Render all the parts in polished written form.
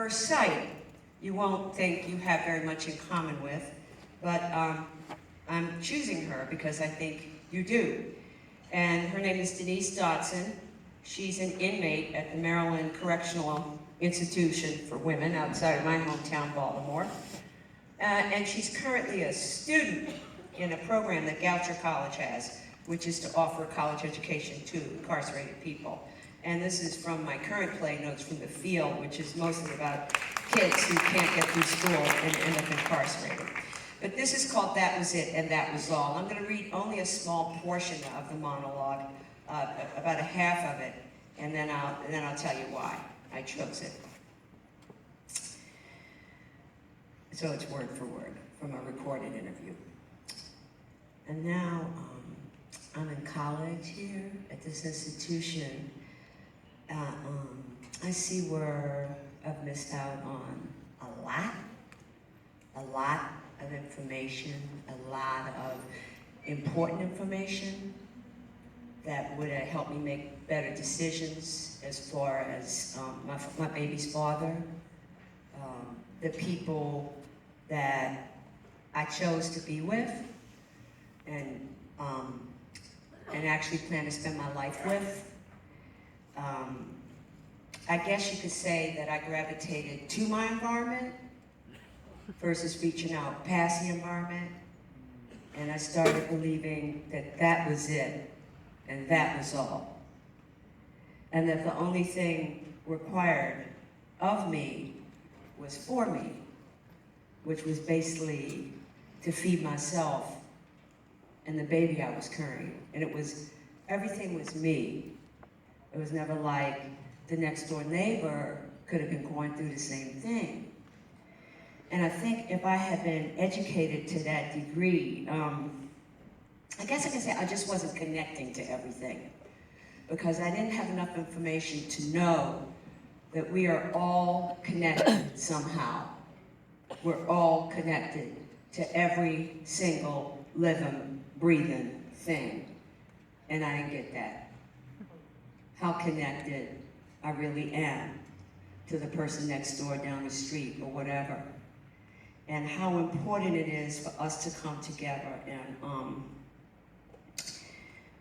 first sight, you won't think you have very much in common with, but I'm choosing her because I think you do. And her name is Denise Dotson. She's an inmate at the Maryland Correctional Institution for Women outside of my hometown, Baltimore. And she's currently a student in a program that Goucher College has, which is to offer college education to incarcerated people. And this is from my current play, Notes from the Field, which is mostly about kids who can't get through school and end up incarcerated. But this is called That Was It and That Was All. I'm going to read only a small portion of the monologue, about a half of it, and then I'll tell you why I chose it. So it's word for word from a recorded interview. And now I'm in college here at this institution. I see where I've missed out on a lot of information, a lot of important information that would have helped me make better decisions as far as my baby's father, the people that I chose to be with, and actually plan to spend my life with. I guess you could say that I gravitated to my environment versus reaching out past the environment, and I started believing that that was it, and that was all. And that the only thing required of me was for me, which was basically to feed myself and the baby I was carrying. And everything was me. It was never like the next door neighbor could have been going through the same thing. And I think if I had been educated to that degree, I guess I can say I just wasn't connecting to everything, because I didn't have enough information to know that we are all connected somehow. We're all connected to every single living, breathing thing. And I didn't get that. How connected I really am to the person next door, down the street, or whatever. And how important it is for us to come together. And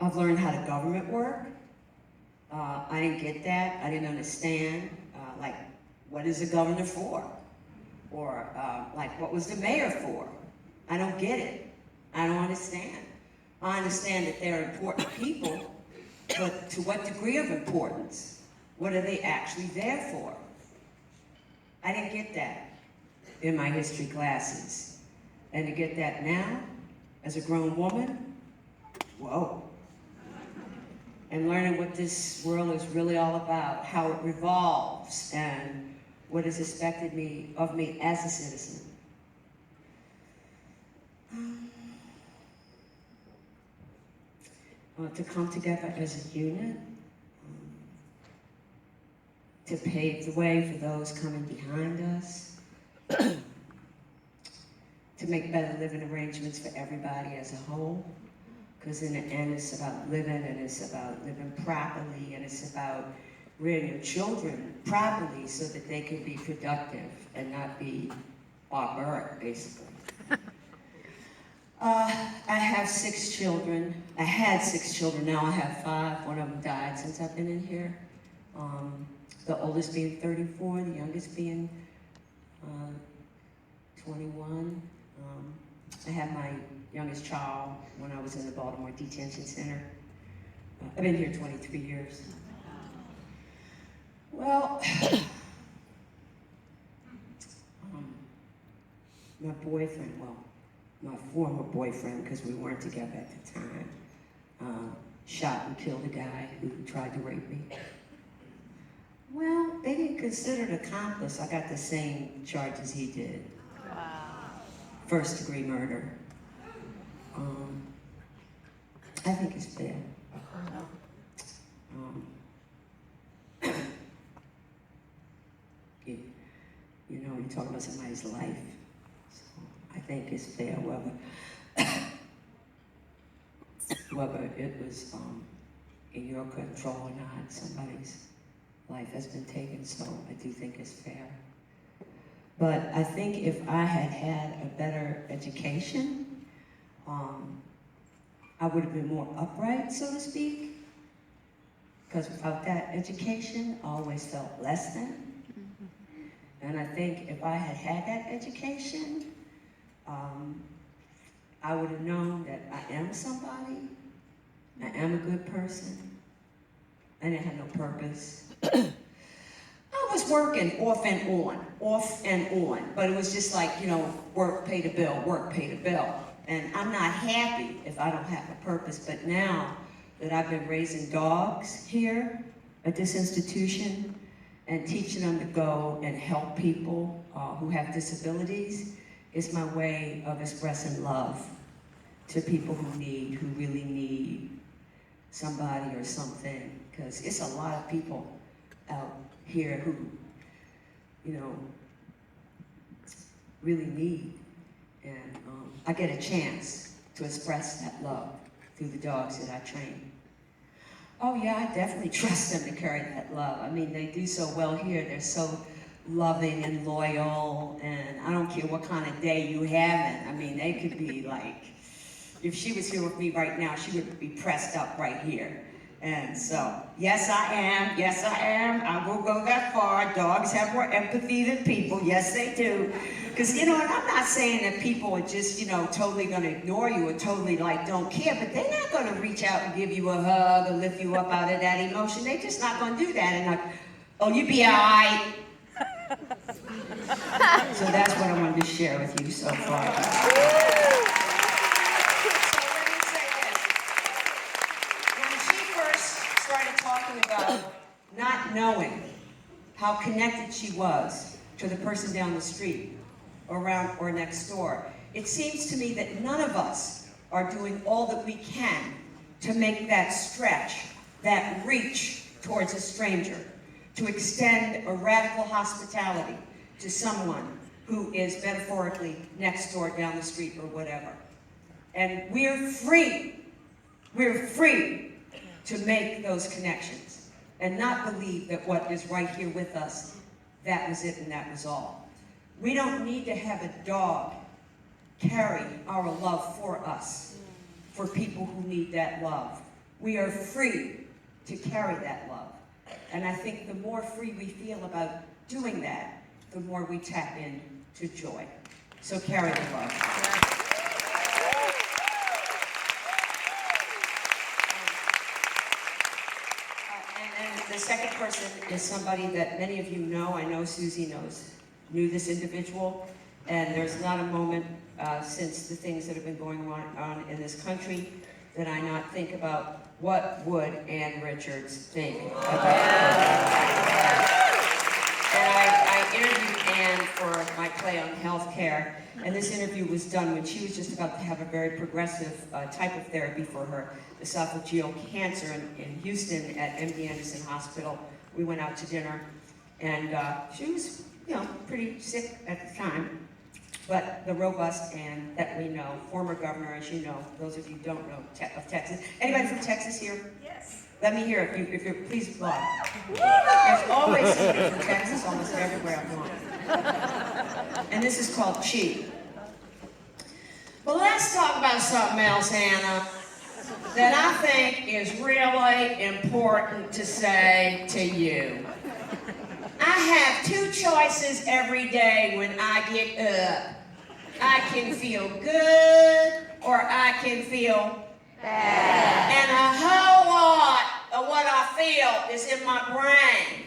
I've learned how the government work. I didn't get that. I didn't understand, like, what is the governor for? Or, like, what was the mayor for? I don't get it. I don't understand. I understand that they're important people, but to what degree of importance? What are they actually there for? I didn't get that in my history classes. And to get that now, as a grown woman, whoa. And learning what this world is really all about, how it revolves, and what is expected of me as a citizen. To come together as a unit, to pave the way for those coming behind us, to make better living arrangements for everybody as a whole, because in the end it's about living, and it's about living properly, and it's about rearing your children properly so that they can be productive and not be barbaric, basically. I have 6 children. I had 6 children, now I have 5. One of them died since I've been in here. The oldest being 34, the youngest being 21. I had my youngest child when I was in the Baltimore Detention Center. I've been here 23 years. Well, my boyfriend, my former boyfriend, because we weren't together at the time, shot and killed a guy who tried to rape me. Well, they didn't consider it accomplice. I got the same charges he did. Wow. First-degree murder. I think it's fair. You know, you talk about somebody's life. So I think it's fair, whether it was in your control or not, somebody's life has been taken, so I do think it's fair. But I think if I had had a better education, I would have been more upright, so to speak. Because without that education, I always felt less than. And I think if I had had that education, I would have known that I am somebody, I am a good person, and it had no purpose. I was working off and on, but it was just like, you know, work, pay the bill, work, pay the bill. And I'm not happy if I don't have a purpose, but now that I've been raising dogs here at this institution and teaching them to go and help people who have disabilities, it's my way of expressing love to people who really need somebody or something, because it's a lot of people out here who, you know, really need. And I get a chance to express that love through the dogs that I train. Oh yeah, I definitely trust them to carry that love. I mean, they do so well here. They're so loving and loyal, and I don't care what kind of day you having. I mean, they could be like, if she was here with me right now, she would be pressed up right here. And so, yes I am, I will go that far. Dogs have more empathy than people, yes they do. Because, you know, and I'm not saying that people are just, you know, totally gonna ignore you or totally like don't care, but they're not gonna reach out and give you a hug or lift you up out of that emotion. They're just not gonna do that and like, oh, you be all right. So that's what I wanted to share with you so far. Talking about not knowing how connected she was to the person down the street, around or next door. It seems to me that none of us are doing all that we can to make that stretch, that reach towards a stranger, to extend a radical hospitality to someone who is metaphorically next door, down the street, or whatever. And we're free to make those connections and not believe that what is right here with us, that was it and that was all. We don't need to have a dog carry our love for us, for people who need that love. We are free to carry that love. And I think the more free we feel about doing that, the more we tap into joy. So carry the love. The second person is somebody that many of you know. I know Susie knew this individual, and there's not a moment since the things that have been going on in this country that I not think about what would Ann Richards think about that. And I interviewed Ann for my play on healthcare, and this interview was done when she was just about to have a very progressive type of therapy for her esophageal cancer in Houston at MD Anderson Hospital. We went out to dinner, and she was, you know, pretty sick at the time. But the robust Ann that we know, former governor, as you know, those of you who don't know, of Texas. Anybody from Texas here? Yes. Let me hear it, if you're please applaud. There's always somebody from Texas, almost everywhere I'm going. And this is called Chi. Well, let's talk about something else, Anna, that I think is really important to say to you. I have two choices every day when I get up. I can feel good or I can feel bad. And a whole lot of what I feel is in my brain.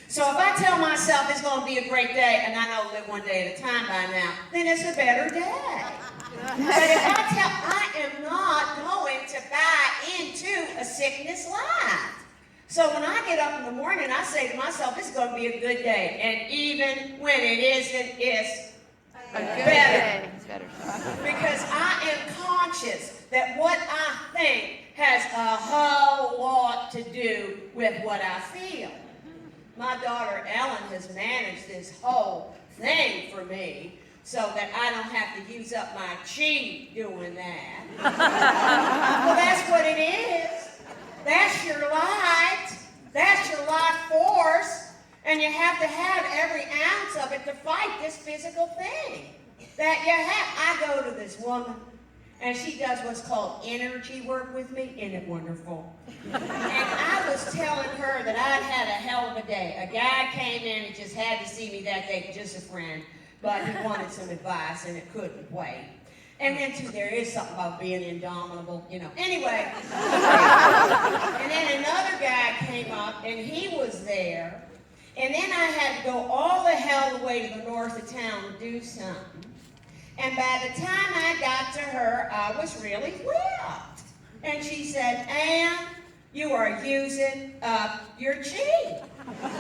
So if I tell myself it's going to be a great day, and I know live one day at a time by now, then it's a better day. But if I tell I am not going to buy into a sickness life. So when I get up in the morning, I say to myself, it's going to be a good day. And even when it isn't, it's better. Because I am conscious that what I think has a whole lot to do with what I feel. My daughter Ellen has managed this whole thing for me so that I don't have to use up my chi doing that. Well, that's what it is. That's your light. That's your life force. And you have to have every ounce of but to fight this physical thing that you have. I go to this woman, and she does what's called energy work with me. Isn't it wonderful? And I was telling her that I'd had a hell of a day. A guy came in and just had to see me that day, just a friend, but he wanted some advice, and it couldn't wait. And then, too, there is something about being indomitable, you know. Anyway, and then another guy came up, and he was there. And then I had to go all the hell the way to the north of town to do something. And by the time I got to her, I was really whipped. And she said, Ann, you are using up your chi.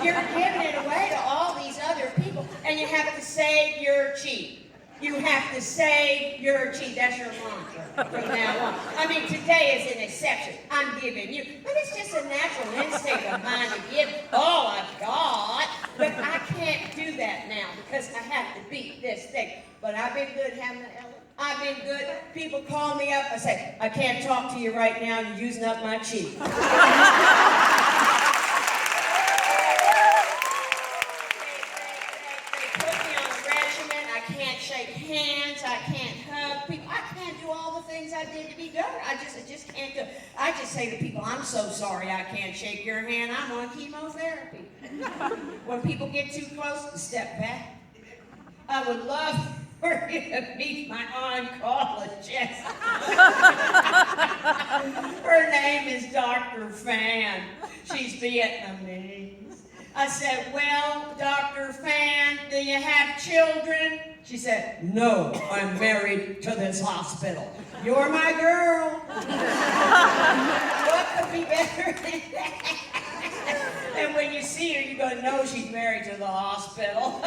You're giving it away to all these other people, and you have to save your chi. You have to save your chi. That's your mantra from now on. I mean, today is an exception. I'm giving you. But it's just a natural instinct of mine to give all I've got. But I can't do that now because I have to beat this thing. But I've been good, haven't I, Ellen? I've been good. People call me up. I say, I can't talk to you right now. You're using up my chi. Hands, I can't hug people, I can't do all the things I did to be done. I just can't do it. I just say to people, I'm so sorry I can't shake your hand, I'm on chemotherapy. When people get too close, step back. I would love for you to meet my oncologist. Her name is Dr. Fan. She's Vietnamese. I said, well, Dr. Fan, do you have children? She said, no, I'm married to this hospital. You're my girl. What could be better than that? And when you see her, you're going to know she's married to the hospital.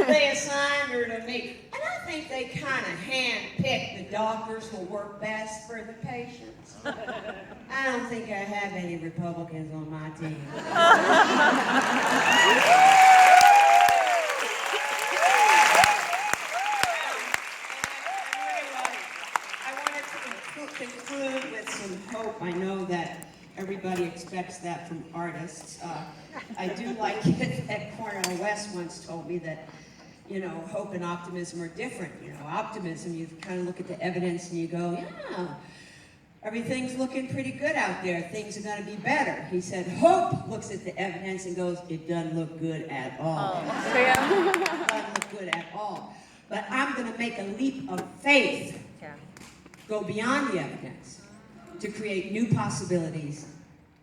They assigned her to me. And I think they kind of hand-pick the doctors who work best for the patients. I don't think I have any Republicans on my team. Conclude with some hope. I know that everybody expects that from artists. I do like it that Cornel West once told me that, you know, hope and optimism are different. You know, optimism, you kind of look at the evidence and you go, yeah, everything's looking pretty good out there. Things are going to be better. He said, hope looks at the evidence and goes, it doesn't look good at all. It doesn't look good at all. But I'm going to make a leap of faith. Go beyond the evidence to create new possibilities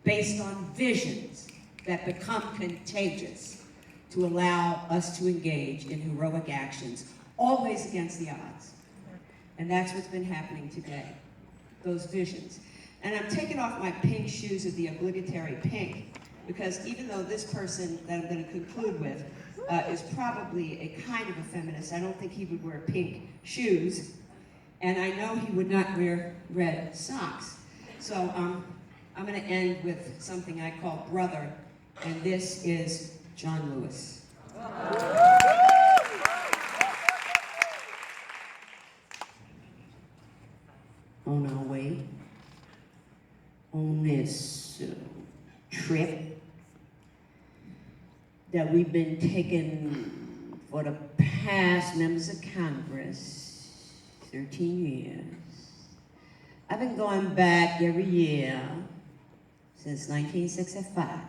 based on visions that become contagious to allow us to engage in heroic actions, always against the odds. And that's what's been happening today, those visions. And I'm taking off my pink shoes of the obligatory pink, because even though this person that I'm going to conclude with is probably a kind of a feminist, I don't think he would wear pink shoes. And I know he would not wear red socks. So I'm going to end with something I call Brother, and this is John Lewis. On our way, on this trip that we've been taking for the past members of Congress, 13 years. I've been going back every year since 1965,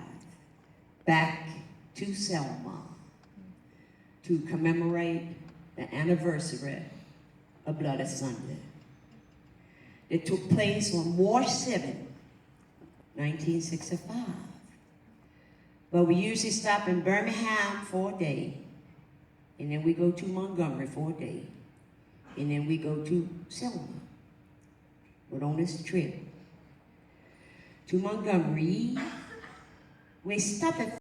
back to Selma to commemorate the anniversary of Bloody Sunday. It took place on March 7, 1965. But we usually stop in Birmingham for a day, and then we go to Montgomery for a day. And then we go to Selma. But on this trip to Montgomery, we stop at